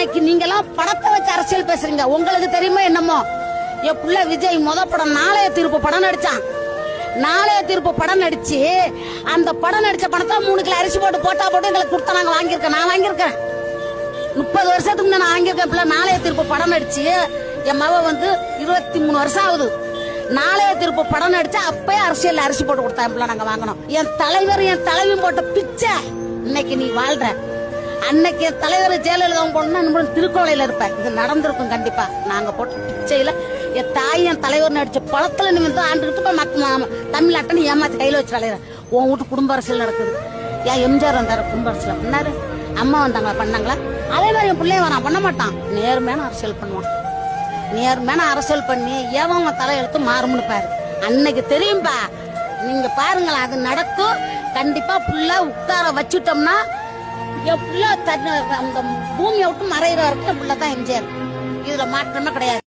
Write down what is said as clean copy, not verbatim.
இன்னைக்கு நீங்க எல்லாம் பணத்தை வச்சு அரசியல் பேசுறீங்க. உங்களுக்கு தெரியுமா என்னமோ என் புள்ள விஜய் முத படம் நாளைய தீர்ப்பு படம் நடிச்சான். நாளைய தீர்ப்பு படம் நடிச்சு அந்த படம் நடிச்ச பணத்தை 3 கிலோ அரிசி போட்டு போட்டா போட்டு எங்களுக்கு கொடுத்தா நாங்க வாங்கியிருக்கேன். நான் வாங்கியிருக்கேன் 30 வருஷத்துக்கு நான் வாங்கியிருக்கேன். நாளைய தீர்ப்பு படம் நடிச்சு என் மவ 23 வருஷம் ஆகுது. நாளைய தீர்ப்பு படம் நடிச்சா அப்பயே அரசியல் அரிசி போட்டு கொடுத்தா நாங்க வாங்கணும். என் தலைவர் என் தலைவியும் போட்ட பிச்சை இன்னைக்கு நீ வாழ்ற. அன்னைக்கு என் தலைவர் ஜெயலலிதா போடணும்னா திருக்கோளையில இருப்பேன். இது நடந்திருக்கும் கண்டிப்பா. நாங்க போட்ட பிச்சையில என் தாய் என் தலைவர் நடிச்ச படத்துல நீ வந்து ஆண்டுகிட்டு போய் தமிழ்நாட்டை ஏமாத்தி கையில வச்சு தலைவர் உன் வீட்டு குடும்ப அரசியல் நடக்குது. ஏன் எம்ஜிஆர் வந்தாரு குடும்ப அரசியல் பண்ணாரு, அம்மா வந்தாங்களா பண்ணாங்களா? அதே மாதிரி என் பிள்ளைய வரான் பண்ண மாட்டான். நேர்மையான அரசியல் பண்ணுவான். நேர்மையான அரசியல் பண்ணி ஏவன் தலை எடுத்து மாறும்னு பாரு. அன்னைக்கு தெரியும்பா. நீங்க பாருங்களா அது நடக்கும் கண்டிப்பா. புள்ள உட்கார வச்சுட்டோம்னா என் புள்ள அந்த பூமியை விட்டு மறைகிற வரைக்கும் புள்ளதான் எம்ஜிஆர். இதுல மாற்றமே கிடையாது.